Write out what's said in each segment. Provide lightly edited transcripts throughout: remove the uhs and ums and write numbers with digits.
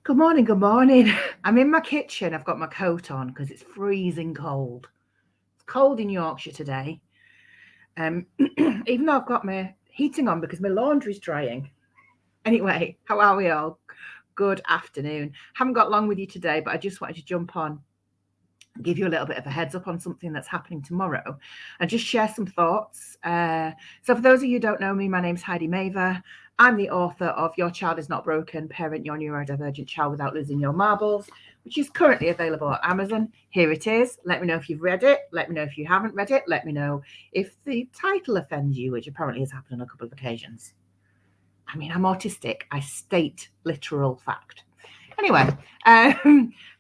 Good morning, good morning. I'm in my kitchen. I've got my coat on because it's freezing cold. It's cold in Yorkshire today. Even though I've got my heating on because my laundry's drying. Anyway, how are we all? Good afternoon. Haven't got long with you today, but I just wanted to jump on, give you a little bit of a heads up on something that's happening tomorrow and just share some thoughts. So for those of you who don't know me, my name's Heidi Mavir. I'm the author of Your Child is Not Broken, Parent Your Neurodivergent Child Without Losing Your Marbles, which is currently available on Amazon. Here it is. Let me know if you've read it. Let me know if you haven't read it. Let me know if the title offends you, which apparently has happened on a couple of occasions. I mean, I'm autistic. I state literal fact. Anyway,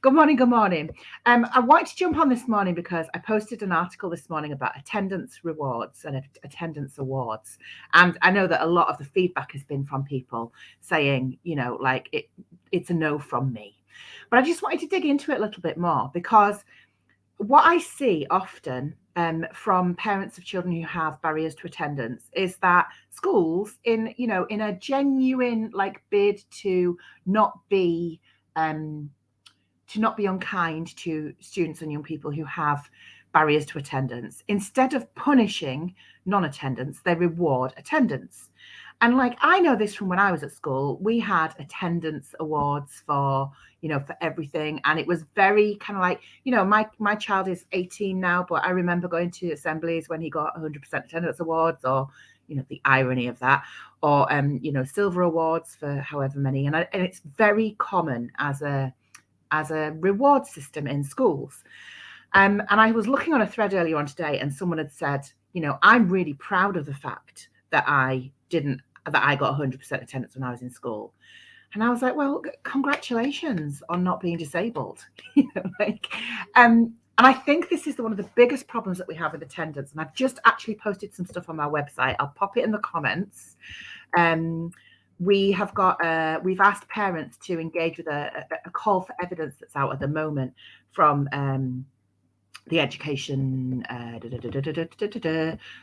good morning, good morning. I wanted to jump on this morning because I posted an article this morning about attendance rewards and attendance awards. And I know that a lot of the feedback has been from people saying, like it's a no from me. But I just wanted to dig into it a little bit more because what I see often from parents of children who have barriers to attendance is that schools, in a genuine bid to not be unkind to students and young people who have barriers to attendance, instead of punishing non-attendance, they reward attendance. And I know this from when I was at school, we had attendance awards for everything. And it was very kind of my child is 18 now, but I remember going to assemblies when he got 100% attendance awards, or, the irony of that, or, silver awards for however many. And it's very common as a reward system in schools. And I was looking on a thread earlier on today, and someone had said, I'm really proud of the fact that I got 100% attendance when I was in school. And I was like, well, congratulations on not being disabled. And I think this is one of the biggest problems that we have with attendance. And I've just actually posted some stuff on my website. I'll pop it in the comments. We've asked parents to engage with a call for evidence that's out at the moment from the education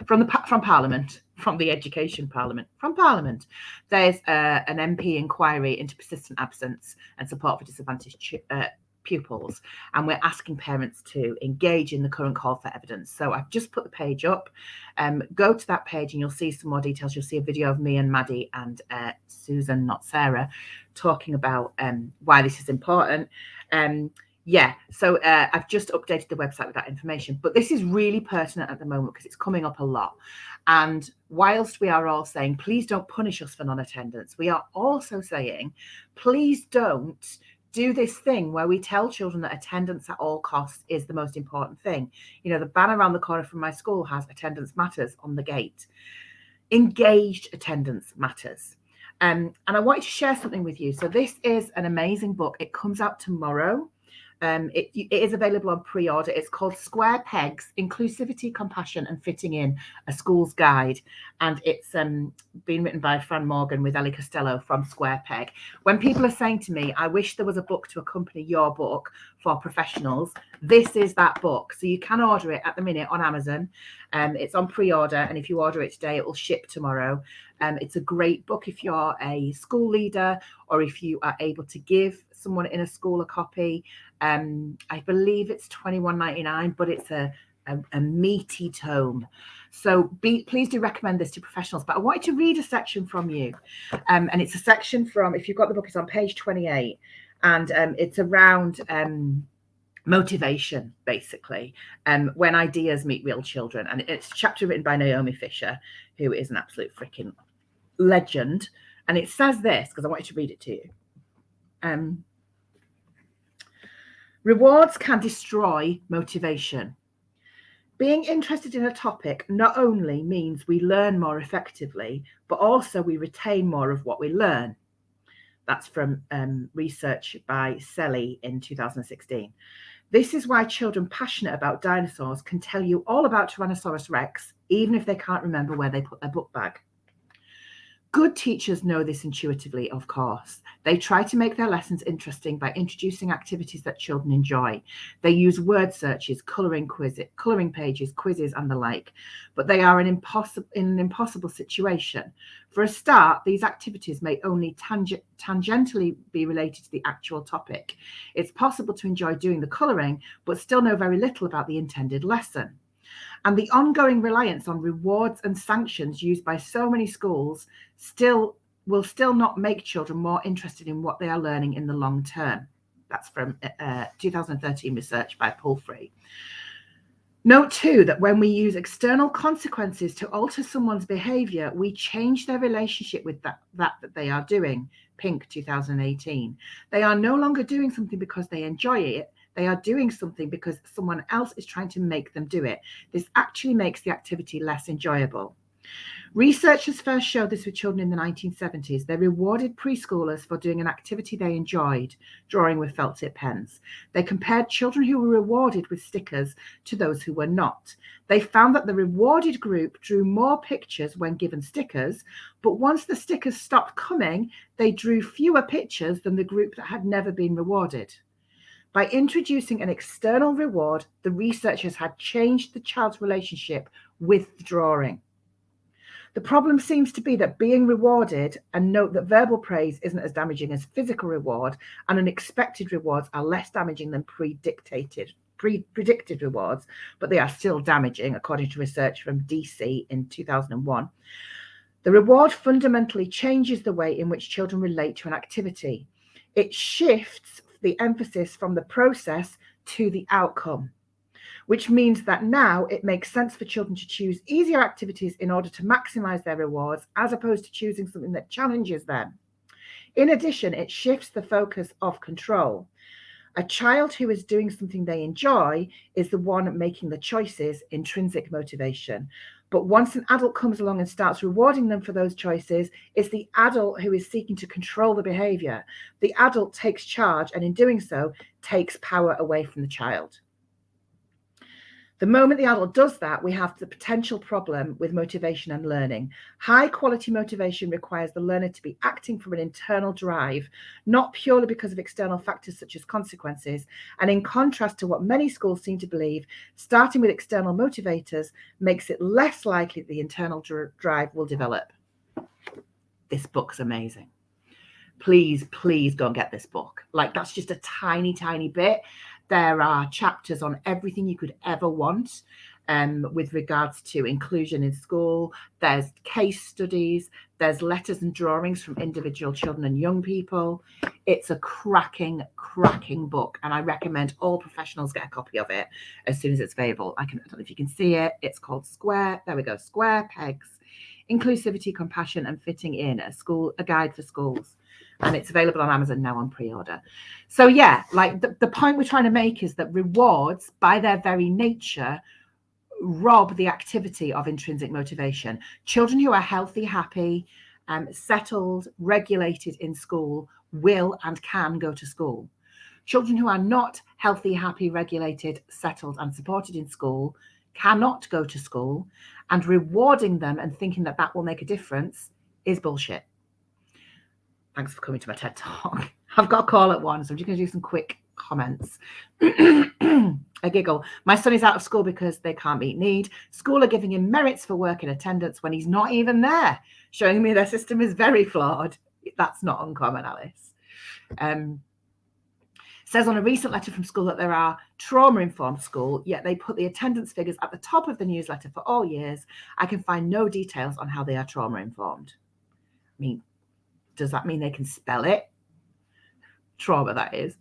from Parliament, from the Education Parliament, from Parliament. There's an MP inquiry into persistent absence and support for disadvantaged pupils, and we're asking parents to engage in the current call for evidence. So I've just put the page up. Go to that page and you'll see some more details. You'll see a video of me and Maddie and Susan, not Sarah, talking about why this is important. So I've just updated the website with that information, but this is really pertinent at the moment because it's coming up a lot. And whilst we are all saying, please don't punish us for non-attendance, we are also saying, please don't do this thing where we tell children that attendance at all costs is the most important thing. The banner around the corner from my school has attendance matters on the gate. Engaged attendance matters. And I wanted to share something with you. So this is an amazing book. It comes out tomorrow. It is available on pre-order. It's called Square Pegs, Inclusivity, Compassion and Fitting In, A School's Guide. And it's been written by Fran Morgan with Ellie Costello from Square Peg. When people are saying to me, I wish there was a book to accompany your book for professionals, this is that book. So you can order it at the minute on Amazon. It's on pre-order. And if you order it today, it will ship tomorrow. It's a great book if you're a school leader or if you are able to give someone in a school a copy. I believe it's $21.99, but it's a meaty tome. So please do recommend this to professionals. But I wanted to read a section from you. And it's a section from, if you've got the book, it's on page 28. And it's around motivation, basically, when ideas meet real children. And it's a chapter written by Naomi Fisher, who is an absolute freaking legend. And it says this, because I wanted to read it to you. Rewards can destroy motivation. Being interested in a topic not only means we learn more effectively, but also we retain more of what we learn. That's from research by Selly in 2016. This is why children passionate about dinosaurs can tell you all about Tyrannosaurus Rex, even if they can't remember where they put their book bag. Good teachers know this intuitively, of course. They try to make their lessons interesting by introducing activities that children enjoy. They use word searches, colouring pages, quizzes, and the like. But they are in an impossible situation. For a start, these activities may only tangentially be related to the actual topic. It's possible to enjoy doing the colouring, but still know very little about the intended lesson. And the ongoing reliance on rewards and sanctions used by so many schools will still not make children more interested in what they are learning in the long term. That's from 2013 research by Pulfrey. Note too that when we use external consequences to alter someone's behavior, we change their relationship with that they are doing. Pink, 2018. They are no longer doing something because they enjoy it. They are doing something because someone else is trying to make them do it. This actually makes the activity less enjoyable. Researchers first showed this with children in the 1970s. They rewarded preschoolers for doing an activity they enjoyed, drawing with felt tip pens. They compared children who were rewarded with stickers to those who were not. They found that the rewarded group drew more pictures when given stickers, but once the stickers stopped coming, they drew fewer pictures than the group that had never been rewarded. By introducing an external reward, the researchers had changed the child's relationship with the drawing. The problem seems to be that being rewarded, and note that verbal praise isn't as damaging as physical reward, and unexpected rewards are less damaging than predicted rewards, but they are still damaging, according to research from DC in 2001. The reward fundamentally changes the way in which children relate to an activity. It shifts the emphasis from the process to the outcome, which means that now it makes sense for children to choose easier activities in order to maximize their rewards, as opposed to choosing something that challenges them. In addition, it shifts the focus of control. A child who is doing something they enjoy is the one making the choices, intrinsic motivation. But once an adult comes along and starts rewarding them for those choices, it's the adult who is seeking to control the behavior. The adult takes charge, and in doing so, takes power away from the child. The moment the adult does that, we have the potential problem with motivation and learning. High quality motivation requires the learner to be acting from an internal drive, not purely because of external factors such as consequences. And in contrast to what many schools seem to believe, starting with external motivators makes it less likely that the internal drive will develop. This book's amazing. Please go and get this book. Like, that's just a tiny, tiny bit. There are chapters on everything you could ever want with regards to inclusion in school. There's case studies. There's letters and drawings from individual children and young people. It's a cracking book, and I recommend all professionals get a copy of it as soon as it's available. I don't know if you can see it. It's called Square Pegs, Inclusivity, Compassion and Fitting in, a guide for schools. And it's available on Amazon now on pre-order. So yeah, like the point we're trying to make is that rewards, by their very nature, rob the activity of intrinsic motivation. Children who are healthy, happy, settled, regulated in school will and can go to school. Children who are not healthy, happy, regulated, settled and supported in school cannot go to school, and rewarding them and thinking that that will make a difference is bullshit. Thanks for coming to my TED Talk. I've got a call at 1, so I'm just going to do some quick comments. A giggle. My son is out of school because they can't meet need. School are giving him merits for work and attendance when he's not even there, showing me their system is very flawed. That's not uncommon, Alice. Says on a recent letter from school that there are trauma-informed school, yet they put the attendance figures at the top of the newsletter for all years. I can find no details on how they are trauma-informed. I mean, does that mean they can spell it? Trauma, that is.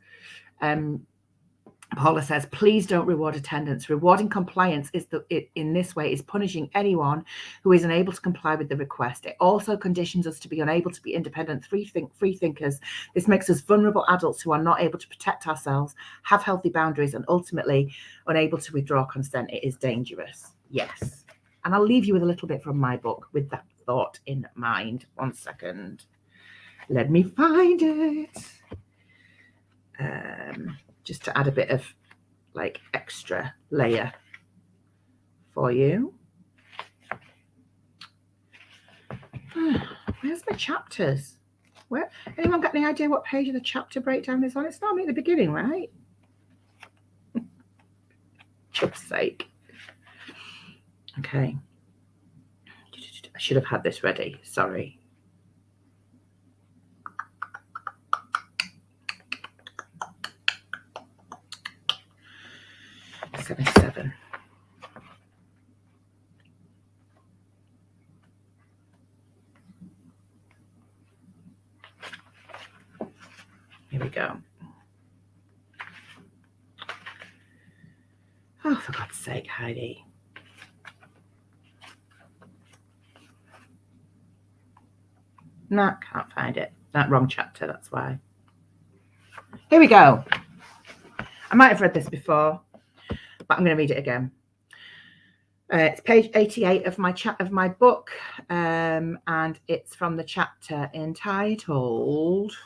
Paula says, please don't reward attendance. Rewarding compliance in this way is punishing anyone who is unable to comply with the request. It also conditions us to be unable to be independent, free thinkers. This makes us vulnerable adults who are not able to protect ourselves, have healthy boundaries, and ultimately unable to withdraw consent. It is dangerous. Yes. And I'll leave you with a little bit from my book with that thought in mind. 1 second. Let me find it. Just to add a bit of like extra layer for you. Where's my chapters? Where? Anyone got any idea what page of the chapter breakdown is on? It's normally at the beginning, right? Just sake. Okay. I should have had this ready. Sorry. Seven. Here we go. Oh, for God's sake, Heidi. No, can't find it. That wrong chapter, that's why. Here we go. I might have read this before, but I'm going to read it again. It's page 88 of my book, and it's from the chapter entitled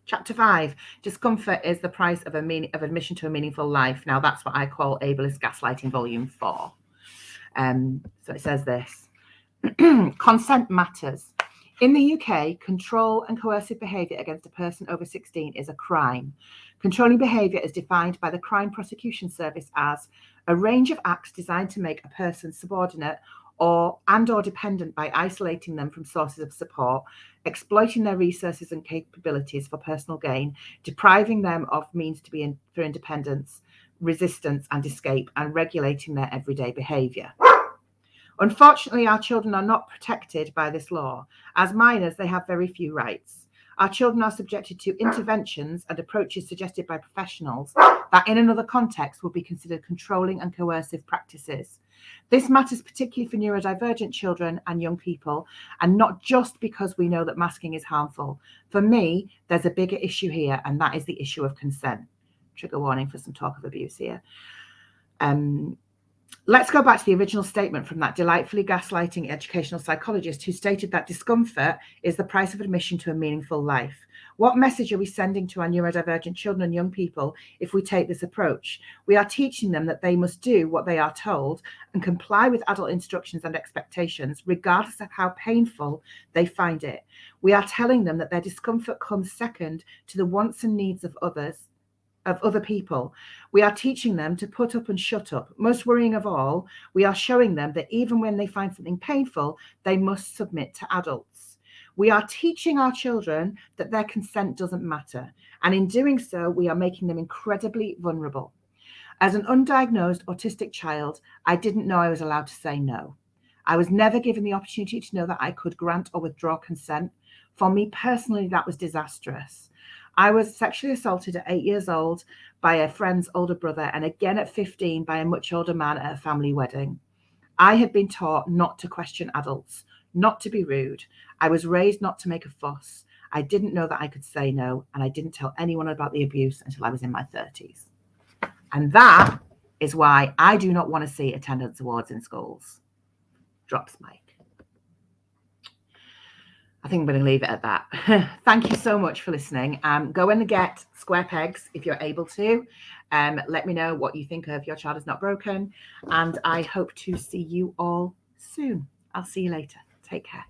Chapter 5, Discomfort is the Price of Admission to a Meaningful Life. Now, that's what I call Ableist Gaslighting Volume 4. So it says this. Consent matters. In the UK, control and coercive behaviour against a person over 16 is a crime. Controlling behaviour is defined by the Crime Prosecution Service as a range of acts designed to make a person subordinate or dependent by isolating them from sources of support, exploiting their resources and capabilities for personal gain, depriving them of means for independence, resistance and escape, and regulating their everyday behaviour. Unfortunately, our children are not protected by this law. As minors, they have very few rights. Our children are subjected to interventions and approaches suggested by professionals that in another context would be considered controlling and coercive practices. This matters particularly for neurodivergent children and young people, and not just because we know that masking is harmful. For me, there's a bigger issue here, and that is the issue of consent. Trigger warning for some talk of abuse here. Let's go back to the original statement from that delightfully gaslighting educational psychologist who stated that discomfort is the price of admission to a meaningful life. What message are we sending to our neurodivergent children and young people if we take this approach? We are teaching them that they must do what they are told and comply with adult instructions and expectations, regardless of how painful they find it. We are telling them that their discomfort comes second to the wants and needs of other people. We are teaching them to put up and shut up. Most worrying of all, we are showing them that even when they find something painful, they must submit to adults. We are teaching our children that their consent doesn't matter. And in doing so, we are making them incredibly vulnerable. As an undiagnosed autistic child, I didn't know I was allowed to say no. I was never given the opportunity to know that I could grant or withdraw consent. For me personally, that was disastrous. I was sexually assaulted at 8 years old by a friend's older brother, and again at 15 by a much older man at a family wedding. I had been taught not to question adults, not to be rude. I was raised not to make a fuss. I didn't know that I could say no, and I didn't tell anyone about the abuse until I was in my 30s. And that is why I do not want to see attendance awards in schools. Drops mic. I think I'm going to leave it at that. Thank you so much for listening. Go and get square pegs if you're able to. Let me know what you think of Your Child Is Not Broken. And I hope to see you all soon. I'll see you later. Take care.